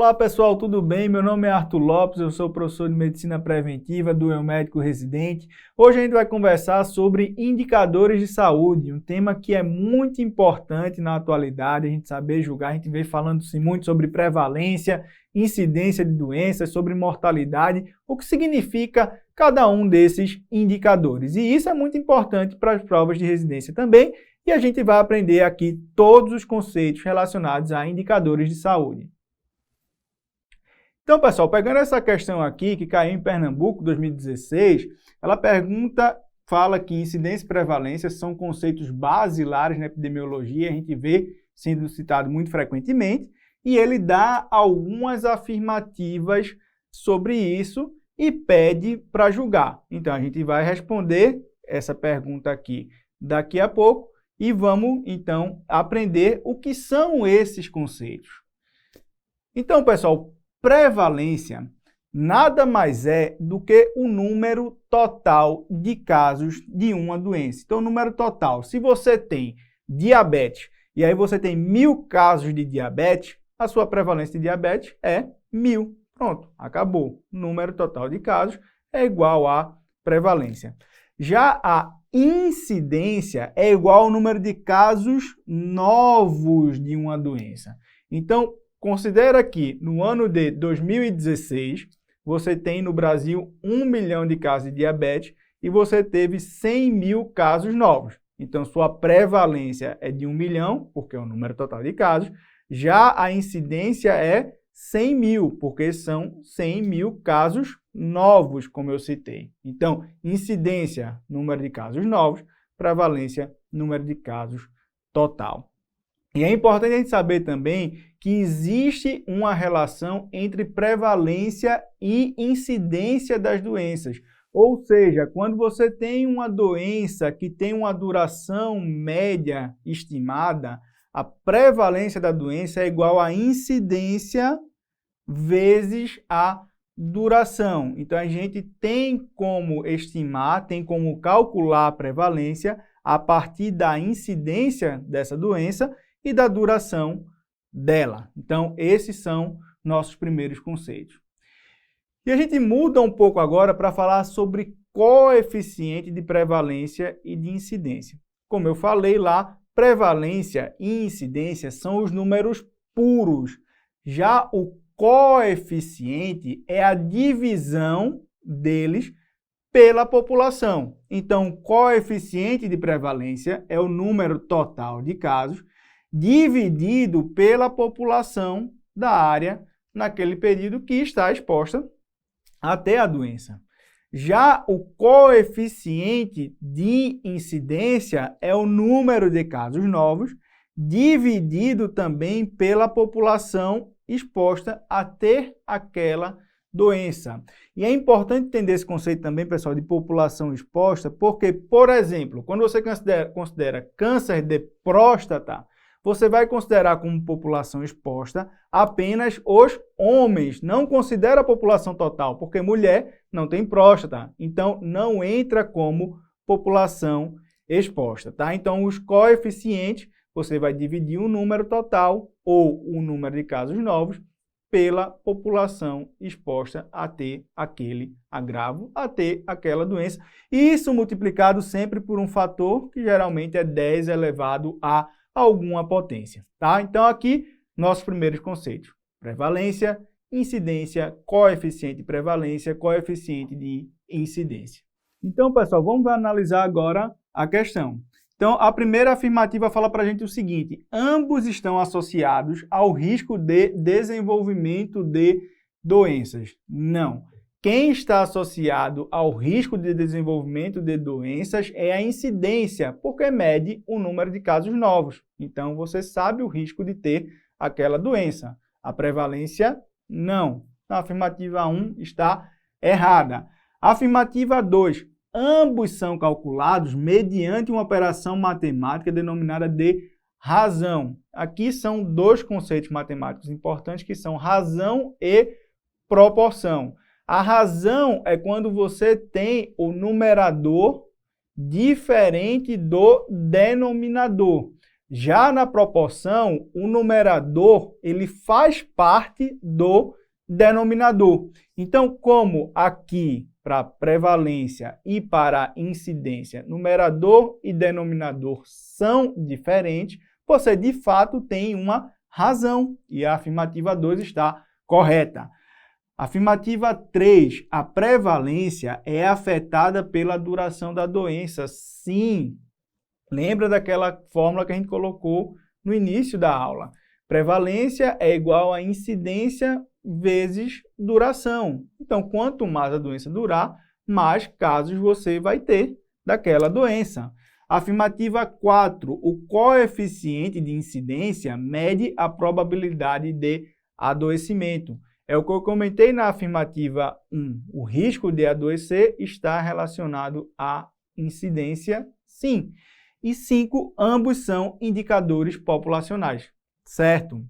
Olá pessoal, tudo bem? Meu nome é Arthur Lopes, eu sou professor de Medicina Preventiva do Eu Médico Residente. Hoje a gente vai conversar sobre indicadores de saúde, um tema que é muito importante na atualidade, a gente saber julgar, a gente vem falando-se muito sobre prevalência, incidência de doenças, sobre mortalidade, o que significa cada um desses indicadores. E isso é muito importante para as provas de residência também, e a gente vai aprender aqui todos os conceitos relacionados a indicadores de saúde. Então, pessoal, pegando essa questão aqui, que caiu em Pernambuco, 2016, ela fala que incidência e prevalência são conceitos basilares na epidemiologia, a gente vê sendo citado muito frequentemente, e ele dá algumas afirmativas sobre isso e pede para julgar. Então, a gente vai responder essa pergunta aqui daqui a pouco e vamos, então, aprender o que são esses conceitos. Então, pessoal, prevalência nada mais é do que o número total de casos de uma doença. Então, o número total, se você tem diabetes e aí você tem 1000 casos de diabetes, a sua prevalência de diabetes é 1000. Pronto, acabou. O número total de casos é igual à prevalência. Já a incidência é igual ao número de casos novos de uma doença. Então, considera que no ano de 2016, você tem no Brasil 1 milhão de casos de diabetes e você teve 100 mil casos novos. Então, sua prevalência é de 1 milhão, porque é o número total de casos. Já a incidência é 100 mil, porque são 100 mil casos novos, como eu citei. Então, incidência, número de casos novos, prevalência, número de casos total. E é importante a gente saber também que existe uma relação entre prevalência e incidência das doenças. Ou seja, quando você tem uma doença que tem uma duração média estimada, a prevalência da doença é igual à incidência vezes a duração. Então, a gente tem como estimar, tem como calcular a prevalência a partir da incidência dessa doença e da duração dela. Então, esses são nossos primeiros conceitos. E a gente muda um pouco agora para falar sobre coeficiente de prevalência e de incidência. Como eu falei lá, prevalência e incidência são os números puros. Já o coeficiente é a divisão deles pela população. Então, coeficiente de prevalência é o número total de casos dividido pela população da área naquele período que está exposta até a doença. Já o coeficiente de incidência é o número de casos novos dividido também pela população exposta a ter aquela doença. E é importante entender esse conceito também, pessoal, de população exposta, porque, por exemplo, quando você considera câncer de próstata, você vai considerar como população exposta apenas os homens, não considera a população total, porque mulher não tem próstata, então não entra como população exposta, tá? Então, os coeficientes, você vai dividir o número total ou o número de casos novos pela população exposta a ter aquele agravo, a ter aquela doença. Isso multiplicado sempre por um fator que geralmente é 10 elevado a alguma potência, tá? Então, aqui, nossos primeiros conceitos. Prevalência, incidência, coeficiente de prevalência, coeficiente de incidência. Então, pessoal, vamos analisar agora a questão. Então, a primeira afirmativa fala para a gente o seguinte: ambos estão associados ao risco de desenvolvimento de doenças. Não. Quem está associado ao risco de desenvolvimento de doenças é a incidência, porque mede o número de casos novos. Então, você sabe o risco de ter aquela doença. A prevalência, não. A afirmativa 1 está errada. A afirmativa 2. Ambos são calculados mediante uma operação matemática denominada de razão. Aqui são dois conceitos matemáticos importantes, que são razão e proporção. A razão é quando você tem o numerador diferente do denominador. Já na proporção, o numerador ele faz parte do denominador. Então, como aqui para prevalência e para incidência, numerador e denominador são diferentes, você de fato tem uma razão e a afirmativa 2 está correta. Afirmativa 3, a prevalência é afetada pela duração da doença. Sim, lembra daquela fórmula que a gente colocou no início da aula. Prevalência é igual a incidência vezes duração. Então, quanto mais a doença durar, mais casos você vai ter daquela doença. Afirmativa 4, o coeficiente de incidência mede a probabilidade de adoecimento. É o que eu comentei na afirmativa 1. O risco de adoecer está relacionado à incidência, sim. E 5, ambos são indicadores populacionais, certo?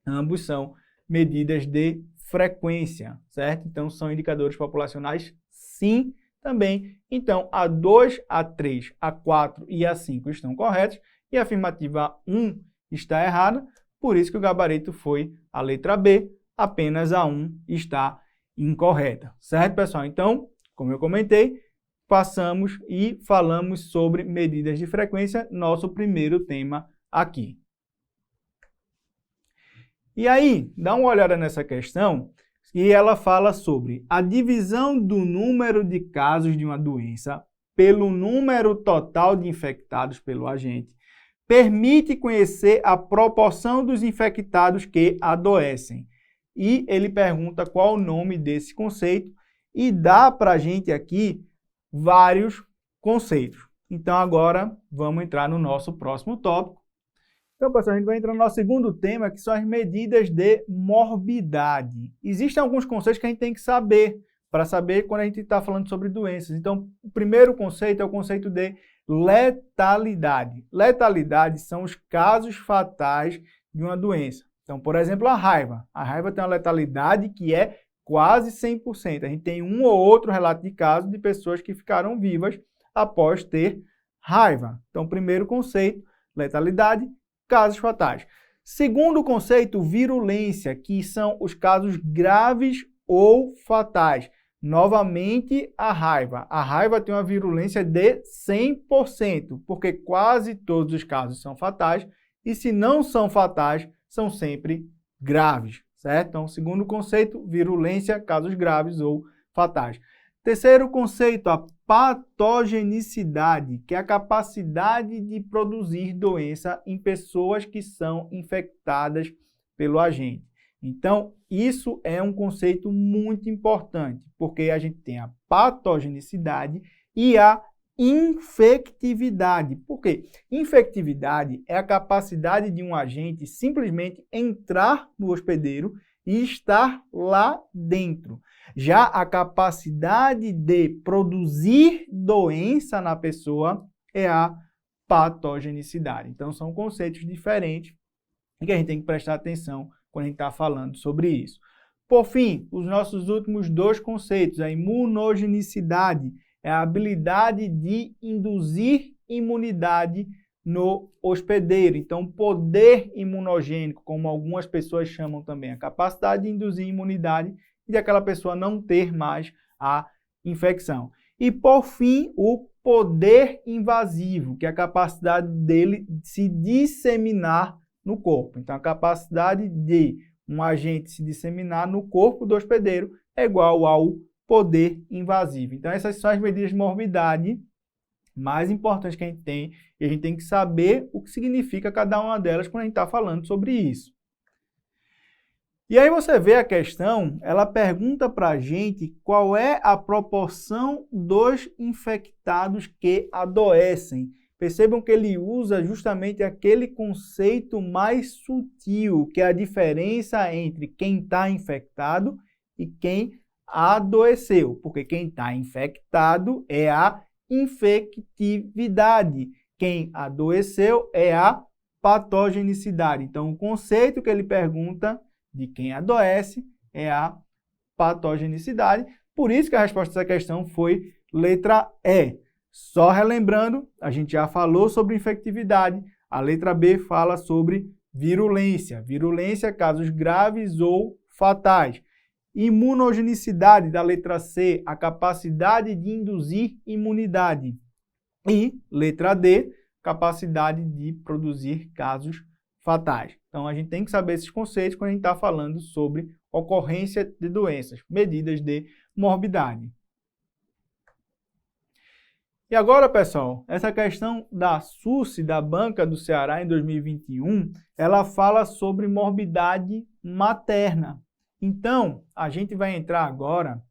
Ambos são medidas de frequência, certo? Então, são indicadores populacionais, sim, também. Então, a 2, a 3, a 4 e a 5 estão corretos e a afirmativa 1 está errada, por isso que o gabarito foi a letra B, apenas a 1 está incorreta, certo, pessoal? Então, como eu comentei, passamos e falamos sobre medidas de frequência, nosso primeiro tema aqui. E aí, dá uma olhada nessa questão e ela fala sobre a divisão do número de casos de uma doença pelo número total de infectados pelo agente permite conhecer a proporção dos infectados que adoecem. E ele pergunta qual o nome desse conceito e dá para a gente aqui vários conceitos. Então, agora, vamos entrar no nosso próximo tópico. Então, pessoal, a gente vai entrar no nosso segundo tema, que são as medidas de morbidade. Existem alguns conceitos que a gente tem que saber, para saber quando a gente está falando sobre doenças. Então, o primeiro conceito é o conceito de letalidade. Letalidade são os casos fatais de uma doença. Então, por exemplo, a raiva. A raiva tem uma letalidade que é quase 100%. A gente tem um ou outro relato de caso de pessoas que ficaram vivas após ter raiva. Então, primeiro conceito, letalidade, casos fatais. Segundo conceito, virulência, que são os casos graves ou fatais. Novamente, a raiva. A raiva tem uma virulência de 100%, porque quase todos os casos são fatais, e se não são fatais, são sempre graves, certo? Então, segundo conceito, virulência, casos graves ou fatais. Terceiro conceito, a patogenicidade, que é a capacidade de produzir doença em pessoas que são infectadas pelo agente. Então, isso é um conceito muito importante, porque a gente tem a patogenicidade e a infectividade. Por quê? Infectividade é a capacidade de um agente simplesmente entrar no hospedeiro e estar lá dentro. Já a capacidade de produzir doença na pessoa é a patogenicidade. Então, são conceitos diferentes e que a gente tem que prestar atenção quando a gente está falando sobre isso. Por fim, os nossos últimos dois conceitos, a imunogenicidade, é a habilidade de induzir imunidade no hospedeiro. Então, poder imunogênico, como algumas pessoas chamam também, a capacidade de induzir imunidade e de aquela pessoa não ter mais a infecção. E, por fim, o poder invasivo, que é a capacidade dele de se disseminar no corpo. Então, a capacidade de um agente se disseminar no corpo do hospedeiro é igual ao poder invasivo. Então, essas são as medidas de morbidade mais importantes que a gente tem, e a gente tem que saber o que significa cada uma delas quando a gente está falando sobre isso. E aí você vê a questão, ela pergunta para a gente qual é a proporção dos infectados que adoecem. Percebam que ele usa justamente aquele conceito mais sutil, que é a diferença entre quem está infectado e quem adoeceu, porque quem está infectado é a infectividade, quem adoeceu é a patogenicidade. Então, o conceito que ele pergunta de quem adoece é a patogenicidade, por isso que a resposta dessa questão foi letra E. Só relembrando, a gente já falou sobre infectividade, A letra B fala sobre virulência. Virulência, casos graves ou fatais. Imunogenicidade, da letra C, a capacidade de induzir imunidade. E, letra D, capacidade de produzir casos fatais. Então, a gente tem que saber esses conceitos quando a gente está falando sobre ocorrência de doenças, medidas de morbidade. E agora, pessoal, essa questão da SUS, da Banca do Ceará, em 2021, ela fala sobre morbidade materna. Então, a gente vai entrar agora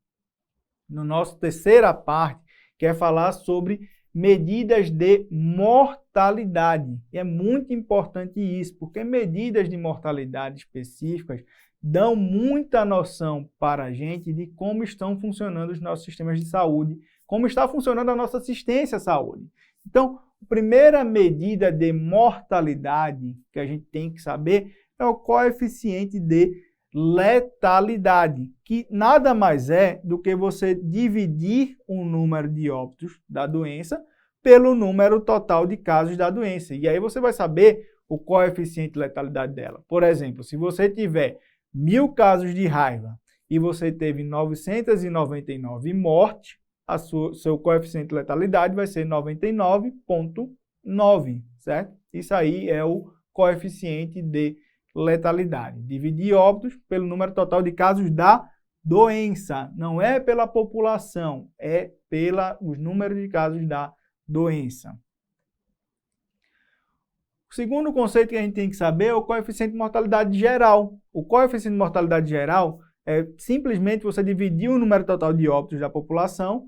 no nosso terceira parte, que é falar sobre medidas de mortalidade. E é muito importante isso, porque medidas de mortalidade específicas dão muita noção para a gente de como estão funcionando os nossos sistemas de saúde, como está funcionando a nossa assistência à saúde. Então, a primeira medida de mortalidade que a gente tem que saber é o coeficiente de letalidade, que nada mais é do que você dividir o número de óbitos da doença pelo número total de casos da doença. E aí você vai saber o coeficiente de letalidade dela. Por exemplo, se você tiver 1.000 casos de raiva e você teve 999 mortes, seu coeficiente de letalidade vai ser 99,9, certo? Isso aí é o coeficiente de letalidade. Dividir óbitos pelo número total de casos da doença. Não é pela população, é os números de casos da doença. O segundo conceito que a gente tem que saber é o coeficiente de mortalidade geral. O coeficiente de mortalidade geral é simplesmente você dividir o número total de óbitos da população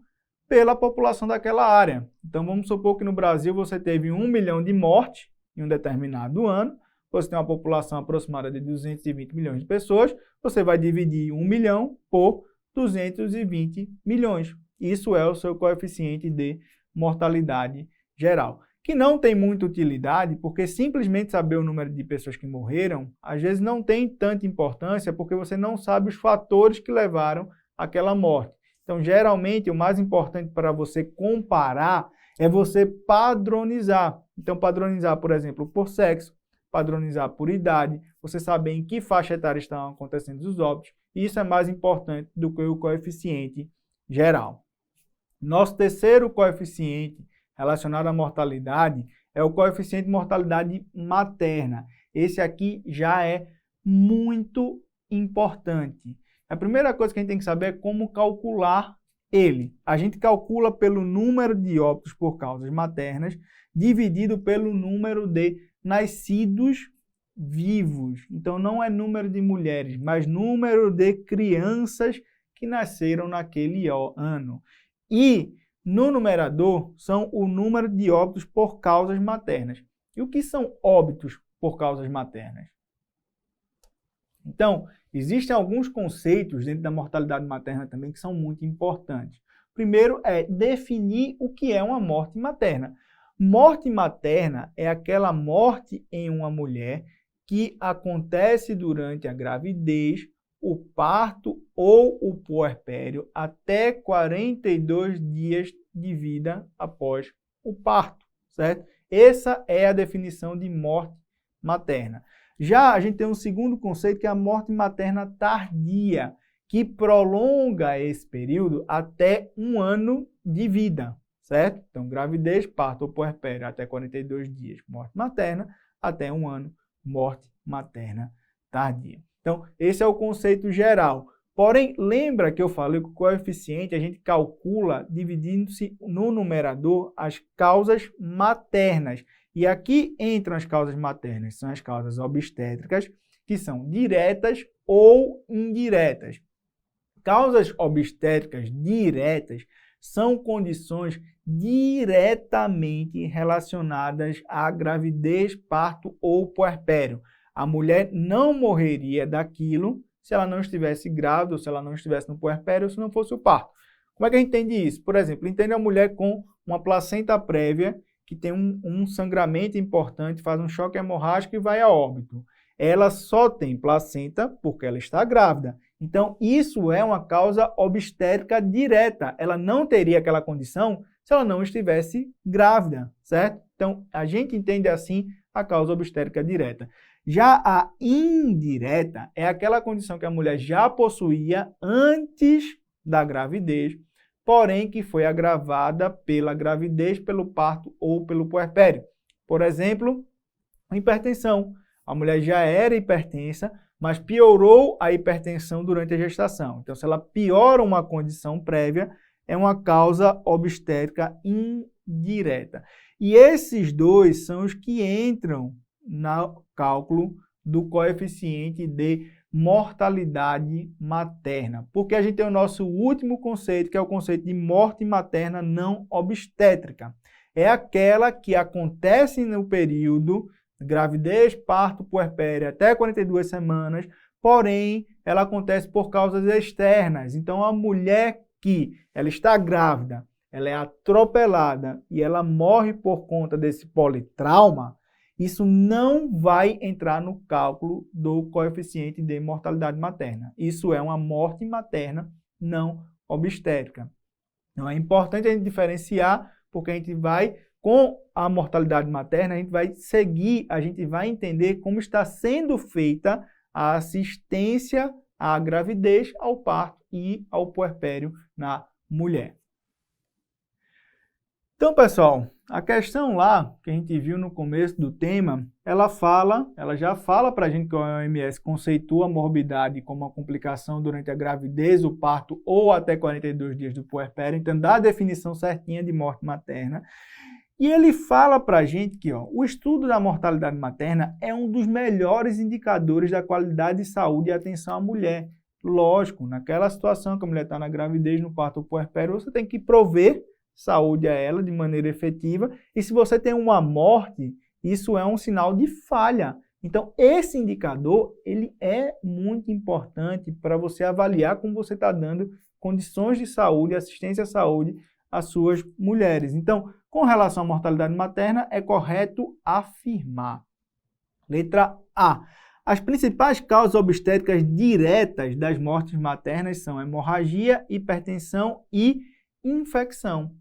pela população daquela área. Então, vamos supor que no Brasil você teve 1 milhão de mortes em um determinado ano, você tem uma população aproximada de 220 milhões de pessoas, você vai dividir 1 milhão por 220 milhões. Isso é o seu coeficiente de mortalidade geral, que não tem muita utilidade, porque simplesmente saber o número de pessoas que morreram, às vezes não tem tanta importância, porque você não sabe os fatores que levaram àquela morte. Então, geralmente, o mais importante para você comparar é você padronizar. Então, padronizar, por exemplo, por sexo, padronizar por idade, você saber em que faixa etária estão acontecendo os óbitos. Isso é mais importante do que o coeficiente geral. Nosso terceiro coeficiente relacionado à mortalidade é o coeficiente de mortalidade materna. Esse aqui já é muito importante. A primeira coisa que a gente tem que saber é como calcular ele. A gente calcula pelo número de óbitos por causas maternas dividido pelo número de nascidos vivos. Então, não é número de mulheres, mas número de crianças que nasceram naquele ano. E no numerador são o número de óbitos por causas maternas. E o que são óbitos por causas maternas? Então, existem alguns conceitos dentro da mortalidade materna também que são muito importantes. Primeiro é definir o que é uma morte materna. Morte materna é aquela morte em uma mulher que acontece durante a gravidez, o parto ou o puerpério até 42 dias de vida após o parto, certo? Essa é a definição de morte materna. Já a gente tem um segundo conceito que é a morte materna tardia, que prolonga esse período até 1 ano de vida, certo? Então, gravidez, parto ou puerpério até 42 dias, morte materna, até 1 ano, morte materna tardia. Então, esse é o conceito geral. Porém, lembra que eu falei que o coeficiente a gente calcula dividindo-se no numerador as causas maternas. E aqui entram as causas maternas, são as causas obstétricas, que são diretas ou indiretas. Causas obstétricas diretas são condições diretamente relacionadas à gravidez, parto ou puerpério. A mulher não morreria daquilo se ela não estivesse grávida, ou se ela não estivesse no puerpério, ou se não fosse o parto. Como é que a gente entende isso? Por exemplo, entende a mulher com uma placenta prévia, que tem um sangramento importante, faz um choque hemorrágico e vai a óbito. Ela só tem placenta porque ela está grávida. Então, isso é uma causa obstétrica direta. Ela não teria aquela condição se ela não estivesse grávida, certo? Então, a gente entende assim a causa obstétrica direta. Já a indireta é aquela condição que a mulher já possuía antes da gravidez, porém que foi agravada pela gravidez, pelo parto ou pelo puerpério. Por exemplo, hipertensão. A mulher já era hipertensa, mas piorou a hipertensão durante a gestação. Então, se ela piora uma condição prévia, é uma causa obstétrica indireta. E esses dois são os que entram no cálculo do coeficiente de mortalidade materna. Porque a gente tem o nosso último conceito, que é o conceito de morte materna não obstétrica. É aquela que acontece no período gravidez, parto, puerpério até 42 semanas, porém, ela acontece por causas externas. Então, a mulher que ela está grávida, ela é atropelada e ela morre por conta desse politrauma, isso não vai entrar no cálculo do coeficiente de mortalidade materna. Isso é uma morte materna não obstétrica. Então, é importante a gente diferenciar, porque a gente vai, com a mortalidade materna, a gente vai seguir, a gente vai entender como está sendo feita a assistência à gravidez, ao parto e ao puerpério na mulher. Então, pessoal, a questão lá, que a gente viu no começo do tema, ela já fala para a gente que a OMS conceitua a morbidade como uma complicação durante a gravidez, o parto ou até 42 dias do puerpério, então dá a definição certinha de morte materna. E ele fala para a gente que o estudo da mortalidade materna é um dos melhores indicadores da qualidade de saúde e atenção à mulher. Lógico, naquela situação que a mulher está na gravidez, no parto ou puerpério, você tem que prover saúde a ela de maneira efetiva. E se você tem uma morte, isso é um sinal de falha. Então, esse indicador ele é muito importante para você avaliar como você está dando condições de saúde, assistência à saúde às suas mulheres. Então, com relação à mortalidade materna, é correto afirmar. Letra A. As principais causas obstétricas diretas das mortes maternas são hemorragia, hipertensão e infecção.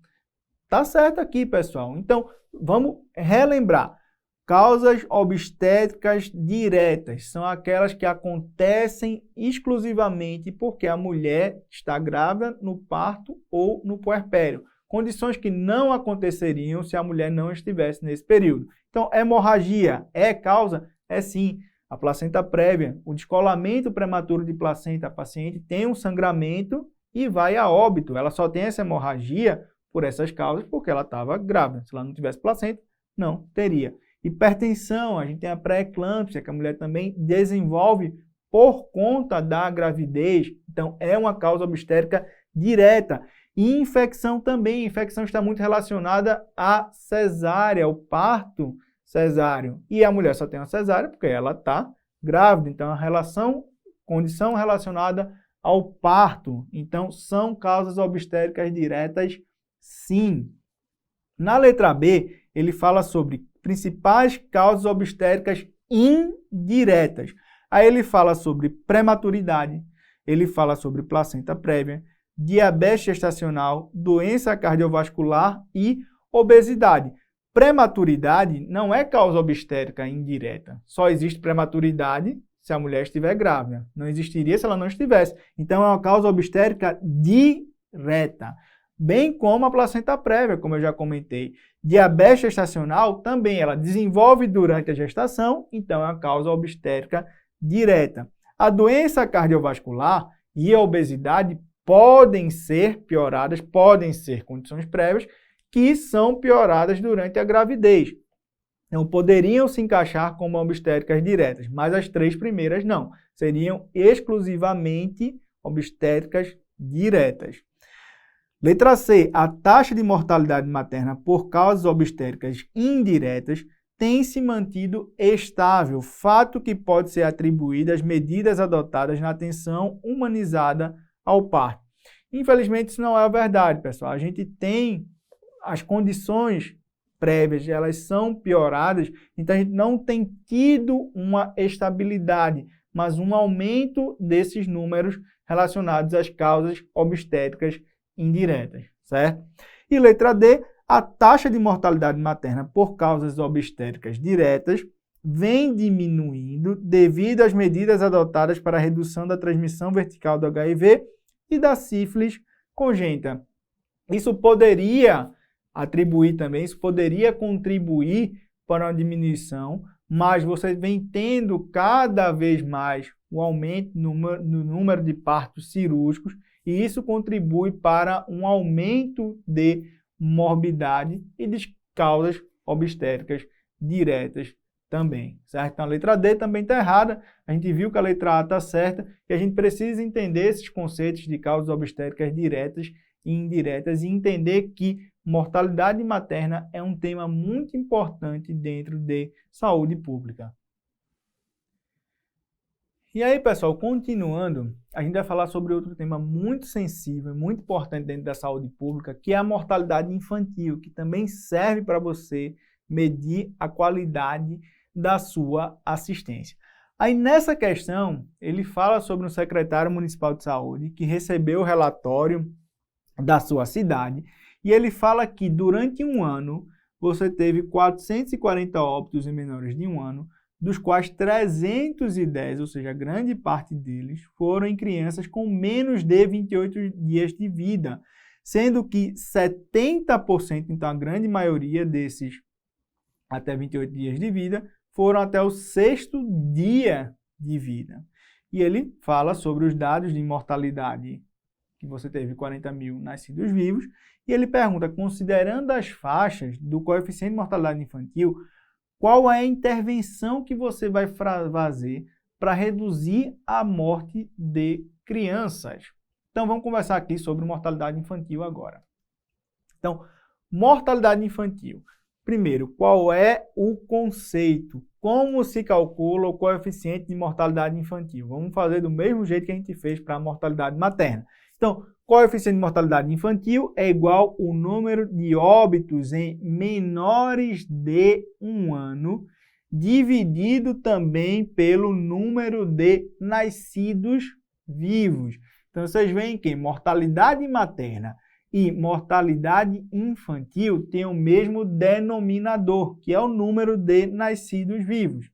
Tá certo aqui, pessoal. Então, vamos relembrar. Causas obstétricas diretas são aquelas que acontecem exclusivamente porque a mulher está grávida no parto ou no puerpério. Condições que não aconteceriam se a mulher não estivesse nesse período. Então, hemorragia é causa? É sim. A placenta prévia, o descolamento prematuro de placenta, a paciente tem um sangramento e vai a óbito. Ela só tem essa hemorragia por essas causas porque ela estava grávida. Se ela não tivesse placenta, não teria. Hipertensão, a gente tem a pré-eclâmpsia, que a mulher também desenvolve por conta da gravidez. Então, é uma causa obstétrica direta. E infecção também. Infecção está muito relacionada à cesárea, ao parto cesáreo. E a mulher só tem uma cesárea porque ela está grávida. Então, condição relacionada ao parto. Então, são causas obstétricas diretas, sim. Na letra B, ele fala sobre principais causas obstétricas indiretas. Aí ele fala sobre prematuridade, ele fala sobre placenta prévia, diabetes gestacional, doença cardiovascular e obesidade. Prematuridade não é causa obstétrica indireta. Só existe prematuridade se a mulher estiver grávida. Não existiria se ela não estivesse. Então, é uma causa obstétrica direta. Bem como a placenta prévia, como eu já comentei. Diabetes gestacional também, ela desenvolve durante a gestação, então é uma causa obstétrica direta. A doença cardiovascular e a obesidade podem ser pioradas, podem ser condições prévias que são pioradas durante a gravidez. Então, poderiam se encaixar como obstétricas diretas, mas as três primeiras não. Seriam exclusivamente obstétricas diretas. Letra C. A taxa de mortalidade materna por causas obstétricas indiretas tem se mantido estável, fato que pode ser atribuído às medidas adotadas na atenção humanizada ao parto. Infelizmente, isso não é a verdade, pessoal. A gente tem as condições prévias, elas são pioradas, então a gente não tem tido uma estabilidade, mas um aumento desses números relacionados às causas obstétricas indiretas, certo? E letra D, a taxa de mortalidade materna por causas obstétricas diretas vem diminuindo devido às medidas adotadas para a redução da transmissão vertical do HIV e da sífilis congênita. Isso poderia contribuir para uma diminuição, mas você vem tendo cada vez mais o aumento no número de partos cirúrgicos e isso contribui para um aumento de morbidade e de causas obstétricas diretas também, certo? Então a letra D também está errada, a gente viu que a letra A está certa e a gente precisa entender esses conceitos de causas obstétricas diretas e indiretas e entender que mortalidade materna é um tema muito importante dentro de saúde pública. E aí, pessoal, continuando, a gente vai falar sobre outro tema muito sensível, muito importante dentro da saúde pública, que é a mortalidade infantil, que também serve para você medir a qualidade da sua assistência. Aí, nessa questão, ele fala sobre um secretário municipal de saúde que recebeu o relatório da sua cidade e ele fala que durante um ano você teve 440 óbitos em menores de um ano, dos quais 310, ou seja, grande parte deles, foram em crianças com menos de 28 dias de vida, sendo que 70%, então a grande maioria desses até 28 dias de vida, foram até o 6º dia de vida. E ele fala sobre os dados de mortalidade, que você teve 40 mil nascidos vivos, e ele pergunta, considerando as faixas do coeficiente de mortalidade infantil, qual é a intervenção que você vai fazer para reduzir a morte de crianças? Então, vamos conversar aqui sobre mortalidade infantil agora. Então, mortalidade infantil. Primeiro, qual é o conceito? Como se calcula o coeficiente de mortalidade infantil? Vamos fazer do mesmo jeito que a gente fez para a mortalidade materna. Então, coeficiente de mortalidade infantil é igual ao número de óbitos em menores de um ano, dividido também pelo número de nascidos vivos. Então, vocês veem que mortalidade materna e mortalidade infantil têm o mesmo denominador, que é o número de nascidos vivos.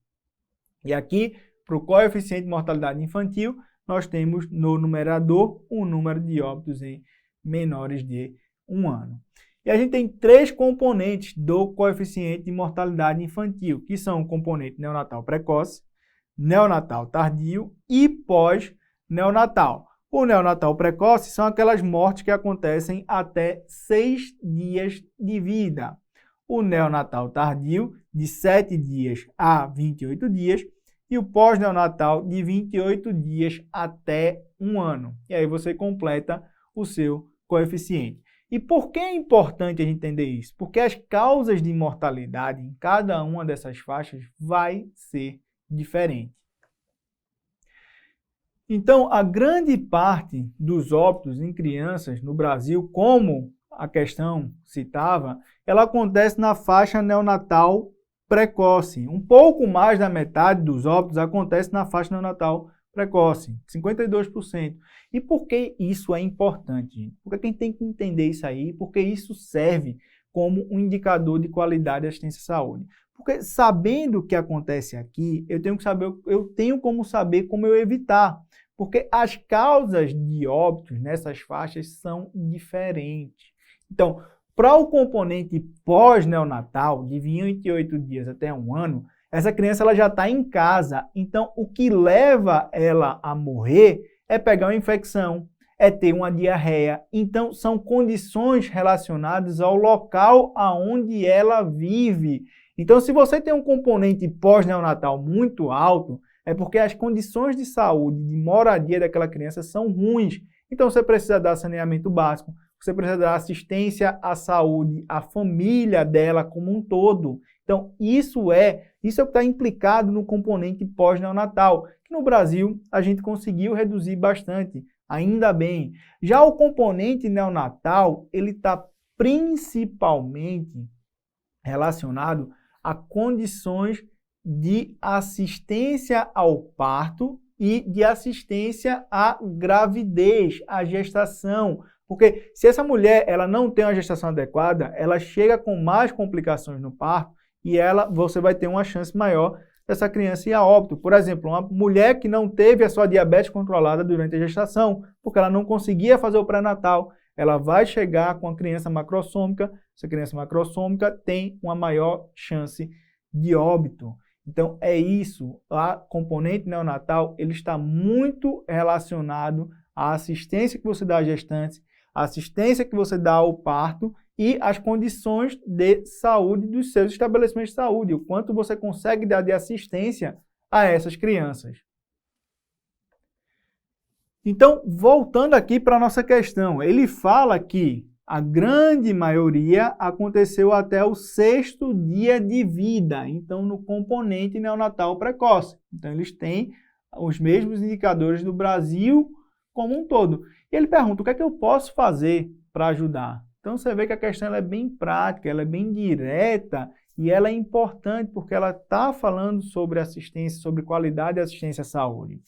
E aqui, para o coeficiente de mortalidade infantil, nós temos no numerador o número de óbitos em menores de um ano. E a gente tem 3 componentes do coeficiente de mortalidade infantil, que são o componente neonatal precoce, neonatal tardio e pós-neonatal. O neonatal precoce são aquelas mortes que acontecem até 6 dias de vida. O neonatal tardio, de 7 dias a 28 dias, e o pós-neonatal de 28 dias até 1 ano. E aí você completa o seu coeficiente. E por que é importante a gente entender isso? Porque as causas de mortalidade em cada uma dessas faixas vai ser diferente. Então, a grande parte dos óbitos em crianças no Brasil, como a questão citava, ela acontece na faixa neonatal precoce. Um pouco mais da metade dos óbitos acontece na faixa neonatal precoce, 52%. E por que isso é importante, gente? Porque quem tem que entender isso aí, porque isso serve como um indicador de qualidade de assistência à saúde. Porque sabendo o que acontece aqui, eu tenho como saber como eu evitar. Porque as causas de óbitos nessas faixas são diferentes. Então, para o componente pós-neonatal, de 28 dias até 1 ano, essa criança ela já está em casa. Então, o que leva ela a morrer é pegar uma infecção, é ter uma diarreia. Então, são condições relacionadas ao local aonde ela vive. Então, se você tem um componente pós-neonatal muito alto, é porque as condições de saúde, de moradia daquela criança são ruins. Então, você precisa dar saneamento básico, você precisa dar assistência à saúde, à família dela como um todo. Então, isso é o que está implicado no componente pós-neonatal, que no Brasil a gente conseguiu reduzir bastante, ainda bem. Já o componente neonatal, ele está principalmente relacionado a condições de assistência ao parto e de assistência à gravidez, à gestação, Porque se essa mulher ela não tem uma gestação adequada, ela chega com mais complicações no parto e você vai ter uma chance maior dessa criança ir a óbito. Por exemplo, uma mulher que não teve a sua diabetes controlada durante a gestação, porque ela não conseguia fazer o pré-natal, ela vai chegar com a criança macrossômica, essa criança macrossômica tem uma maior chance de óbito. Então, é isso, a componente neonatal, ele está muito relacionado à assistência que você dá à gestante, a assistência que você dá ao parto e as condições de saúde dos seus estabelecimentos de saúde, o quanto você consegue dar de assistência a essas crianças. Então, voltando aqui para a nossa questão, ele fala que a grande maioria aconteceu até o 6º dia de vida, então no componente neonatal precoce. Então, eles têm os mesmos indicadores do Brasil como um todo. E ele pergunta, o que é que eu posso fazer para ajudar? Então, você vê que a questão ela é bem prática, ela é bem direta e ela é importante porque ela está falando sobre assistência, sobre qualidade de assistência à saúde.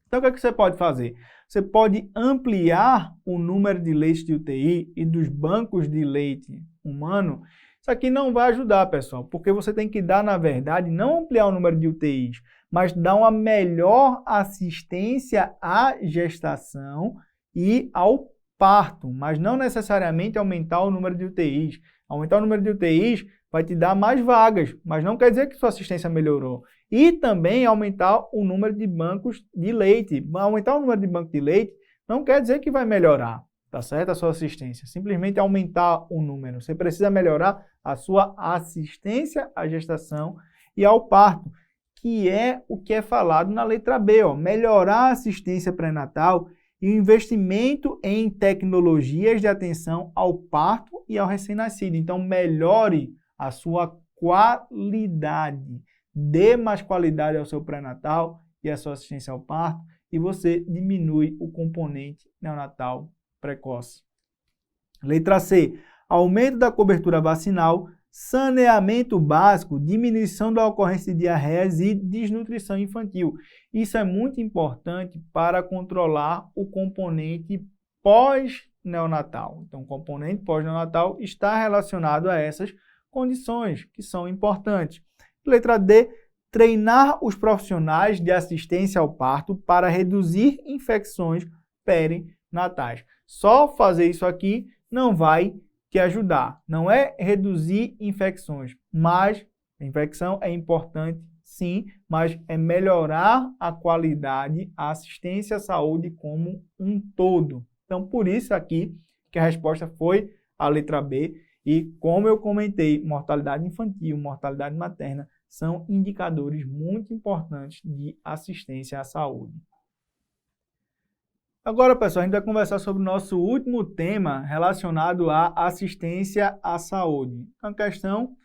Então, o que é que você pode fazer? Você pode ampliar o número de leitos de UTI e dos bancos de leite humano. Isso aqui não vai ajudar, pessoal, porque você tem que dar, na verdade, não ampliar o número de UTIs, mas dar uma melhor assistência à gestação e ao parto, mas não necessariamente aumentar o número de UTIs. Aumentar o número de UTIs vai te dar mais vagas, mas não quer dizer que sua assistência melhorou. E também aumentar o número de bancos de leite. Aumentar o número de bancos de leite não quer dizer que vai melhorar, tá certo? A sua assistência. Simplesmente aumentar o número. Você precisa melhorar a sua assistência à gestação e ao parto, que é o que é falado na letra B, ó. Melhorar a assistência pré-natal e o investimento em tecnologias de atenção ao parto e ao recém-nascido. Então, melhore a sua qualidade. Dê mais qualidade ao seu pré-natal e à sua assistência ao parto e você diminui o componente neonatal precoce. Letra C. Aumento da cobertura vacinal, saneamento básico, diminuição da ocorrência de diarreias e desnutrição infantil. Isso é muito importante para controlar o componente pós-neonatal. Então, o componente pós-neonatal está relacionado a essas condições que são importantes. Letra D, treinar os profissionais de assistência ao parto para reduzir infecções perinatais. Só fazer isso aqui não vai te ajudar. Não é reduzir infecções, mas a infecção é importante sim, mas é melhorar a qualidade, a assistência à saúde como um todo. Então, por isso aqui que a resposta foi a letra B. E, como eu comentei, mortalidade infantil, mortalidade materna são indicadores muito importantes de assistência à saúde. Agora, pessoal, a gente vai conversar sobre o nosso último tema relacionado à assistência à saúde. Uma questão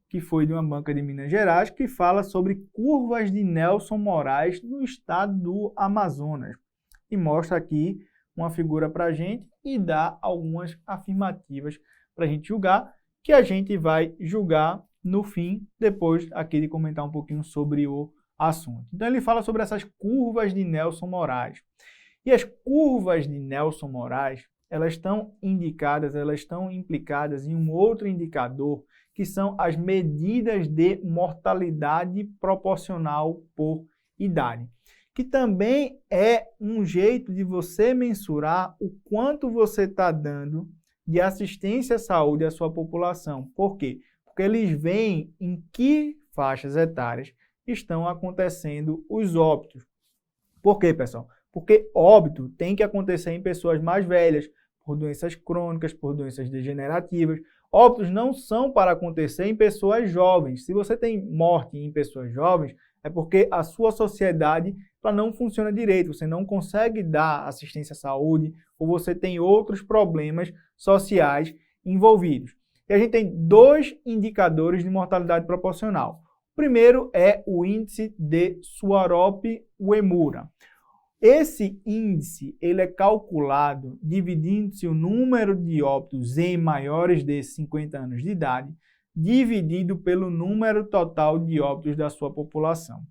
que foi de uma banca de Minas Gerais que fala sobre curvas de Nelson Moraes no estado do Amazonas. E mostra aqui uma figura para a gente e dá algumas afirmativas para a gente julgar, que a gente vai julgar no fim, depois aqui de comentar um pouquinho sobre o assunto. Então ele fala sobre essas curvas de Nelson Moraes. E as curvas de Nelson Moraes, elas estão indicadas, elas estão implicadas em um outro indicador, que são as medidas de mortalidade proporcional por idade, que também é um jeito de você mensurar o quanto você está dando de assistência à saúde à sua população. Por quê? Porque eles veem em que faixas etárias estão acontecendo os óbitos. Por quê, pessoal? Porque óbito tem que acontecer em pessoas mais velhas, por doenças crônicas, por doenças degenerativas. Óbitos não são para acontecer em pessoas jovens. Se você tem morte em pessoas jovens, é porque a sua sociedade não funciona direito, você não consegue dar assistência à saúde ou você tem outros problemas sociais envolvidos. E a gente tem dois indicadores de mortalidade proporcional. O primeiro é o índice de Suarope-Uemura. Esse índice ele é calculado dividindo-se o número de óbitos em maiores de 50 anos de idade, dividido pelo número total de óbitos da sua população.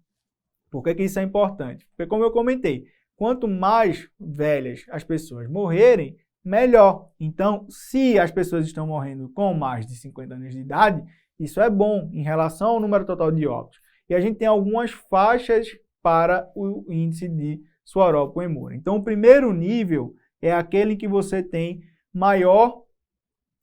Por que isso é importante? Porque, como eu comentei, quanto mais velhas as pessoas morrerem, melhor. Então, se as pessoas estão morrendo com mais de 50 anos de idade, isso é bom em relação ao número total de óbitos. E a gente tem algumas faixas para o índice de Swarup-Uemura. Então, o primeiro nível é aquele que você tem maior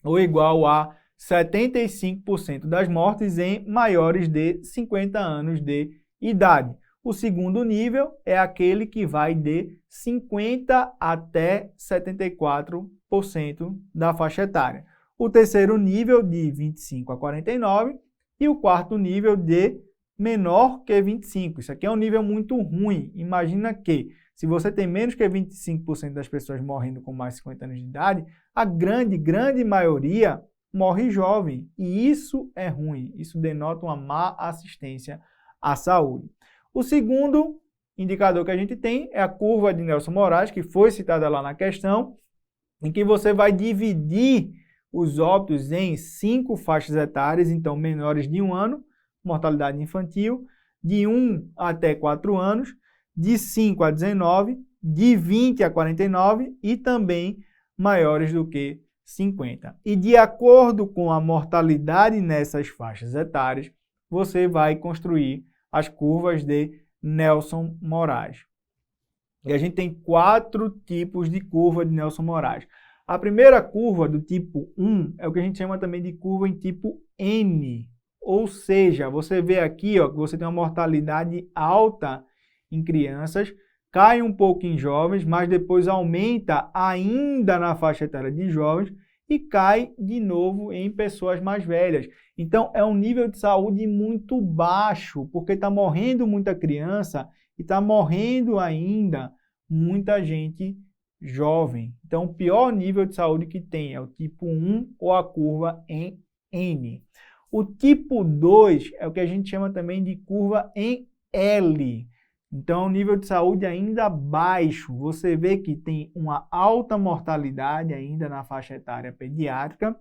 ou igual a 75% das mortes em maiores de 50 anos de idade. O segundo nível é aquele que vai de 50 até 74% da faixa etária. O terceiro nível de 25 a 49 e o quarto nível de menor que 25. Isso aqui é um nível muito ruim. Imagina que se você tem menos que 25% das pessoas morrendo com mais de 50 anos de idade, a grande maioria morre jovem. E isso é ruim. Isso denota uma má assistência à saúde. O segundo indicador que a gente tem é a curva de Nelson Moraes, que foi citada lá na questão, em que você vai dividir os óbitos em 5 faixas etárias, então menores de 1 ano, mortalidade infantil, de 1 até 4 anos, de 5 a 19, de 20 a 49 e também maiores do que 50. E de acordo com a mortalidade nessas faixas etárias, você vai construir as curvas de Nelson Moraes. E a gente tem 4 tipos de curva de Nelson Moraes. A primeira curva, do tipo 1, é o que a gente chama também de curva em tipo N. Ou seja, você vê aqui ó, que você tem uma mortalidade alta em crianças, cai um pouco em jovens, mas depois aumenta ainda na faixa etária de jovens e cai de novo em pessoas mais velhas. Então, é um nível de saúde muito baixo, porque está morrendo muita criança e está morrendo ainda muita gente jovem. Então, o pior nível de saúde que tem é o tipo 1 ou a curva em N. O tipo 2 é o que a gente chama também de curva em L. Então, é um nível de saúde ainda baixo. Você vê que tem uma alta mortalidade ainda na faixa etária pediátrica,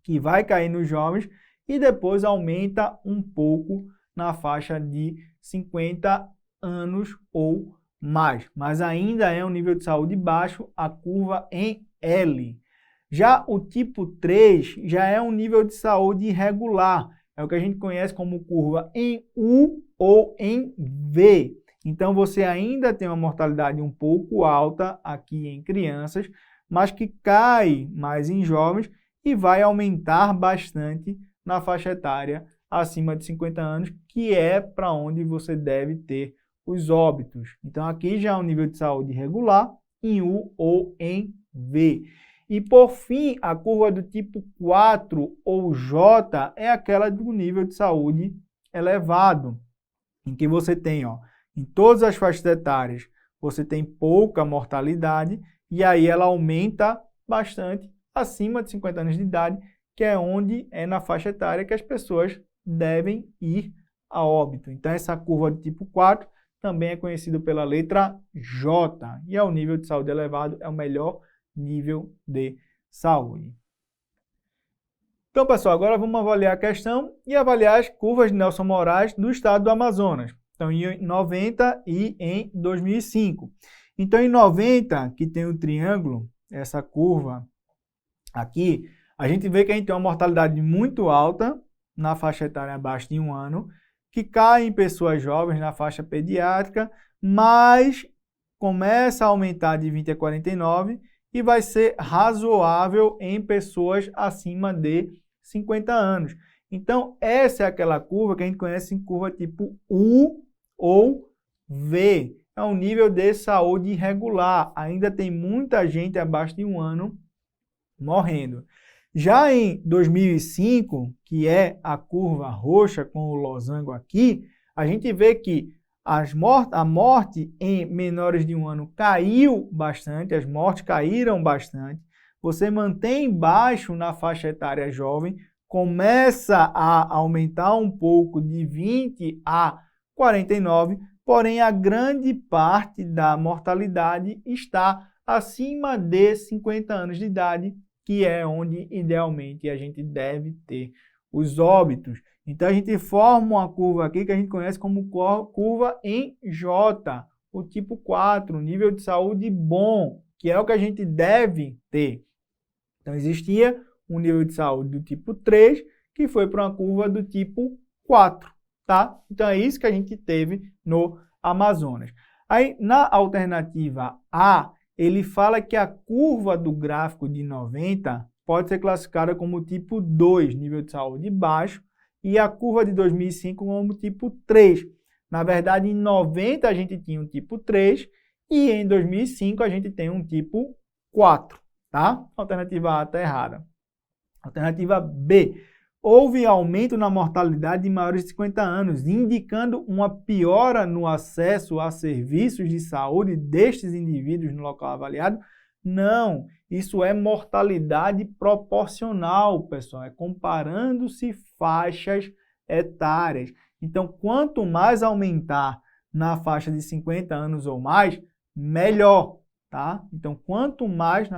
que vai cair nos jovens e depois aumenta um pouco na faixa de 50 anos ou mais. Mas ainda é um nível de saúde baixo, a curva em L. Já o tipo 3 já é um nível de saúde irregular. É o que a gente conhece como curva em U ou em V. Então, você ainda tem uma mortalidade um pouco alta aqui em crianças, mas que cai mais em jovens e vai aumentar bastante na faixa etária acima de 50 anos, que é para onde você deve ter os óbitos. Então, aqui já é um nível de saúde irregular, em U ou em V. E, por fim, a curva do tipo 4 ou J é aquela do nível de saúde elevado, em que você tem, ó, em todas as faixas etárias, você tem pouca mortalidade e aí ela aumenta bastante acima de 50 anos de idade, que é onde é na faixa etária que as pessoas devem ir a óbito. Então, essa curva de tipo 4 também é conhecida pela letra J e é o nível de saúde elevado, é o melhor nível de saúde. Então, pessoal, agora vamos avaliar a questão e avaliar as curvas de Nelson Moraes do estado do Amazonas. Então, em 90 e em 2005. Então, em 90, que tem o triângulo, essa curva aqui, a gente vê que a gente tem uma mortalidade muito alta na faixa etária abaixo de 1 ano, que cai em pessoas jovens na faixa pediátrica, mas começa a aumentar de 20 a 49 e vai ser razoável em pessoas acima de 50 anos. Então, essa é aquela curva que a gente conhece em curva tipo U ou V. É um nível de saúde irregular. Ainda tem muita gente abaixo de 1 ano morrendo. Já em 2005, que é a curva roxa com o losango aqui, a gente vê que a morte em menores de 1 ano caiu bastante, as mortes caíram bastante. Você mantém baixo na faixa etária jovem, começa a aumentar um pouco de 20 a 49, porém a grande parte da mortalidade está acima de 50 anos de idade, que é onde idealmente a gente deve ter os óbitos. Então a gente forma uma curva aqui que a gente conhece como curva em J, o tipo 4, nível de saúde bom, que é o que a gente deve ter. Então, existia um nível de saúde do tipo 3, que foi para uma curva do tipo 4, tá? Então, é isso que a gente teve no Amazonas. Aí, na alternativa A, ele fala que a curva do gráfico de 90 pode ser classificada como tipo 2, nível de saúde baixo, e a curva de 2005 como tipo 3. Na verdade, em 90 a gente tinha um tipo 3 e em 2005 a gente tem um tipo 4, tá? A alternativa A está errada. Alternativa B. Houve aumento na mortalidade de maiores de 50 anos, indicando uma piora no acesso a serviços de saúde destes indivíduos no local avaliado? Não, isso é mortalidade proporcional, pessoal, é comparando-se faixas etárias. Então, quanto mais aumentar na faixa de 50 anos ou mais, melhor, tá? Então, quanto mais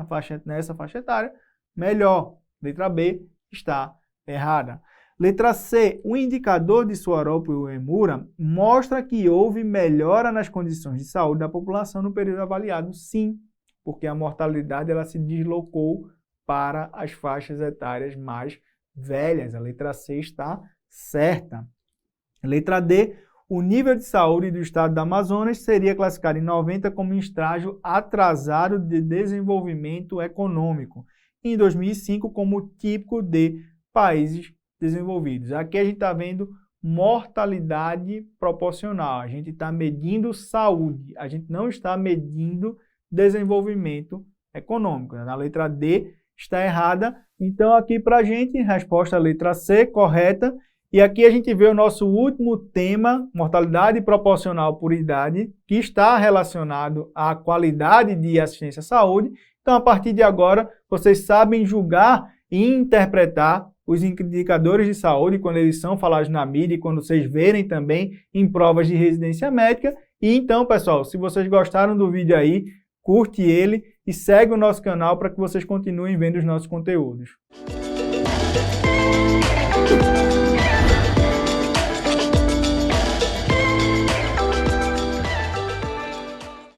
nessa faixa etária, melhor. Letra B está errada. Letra C. O indicador de Suaropo e Uemura mostra que houve melhora nas condições de saúde da população no período avaliado. Sim, porque a mortalidade ela se deslocou para as faixas etárias mais velhas. A letra C está certa. Letra D. O nível de saúde do estado do Amazonas seria classificado em 90 como estágio atrasado de desenvolvimento econômico. Em 2005, como típico de países desenvolvidos. Aqui a gente está vendo mortalidade proporcional. A gente está medindo saúde. A gente não está medindo desenvolvimento econômico. Na letra D está errada. Então, aqui para a gente, resposta letra C, correta. E aqui a gente vê o nosso último tema, mortalidade proporcional por idade, que está relacionado à qualidade de assistência à saúde. Então, a partir de agora, vocês sabem julgar e interpretar os indicadores de saúde quando eles são falados na mídia e quando vocês verem também em provas de residência médica. E então, pessoal, se vocês gostaram do vídeo aí, curte ele e segue o nosso canal para que vocês continuem vendo os nossos conteúdos.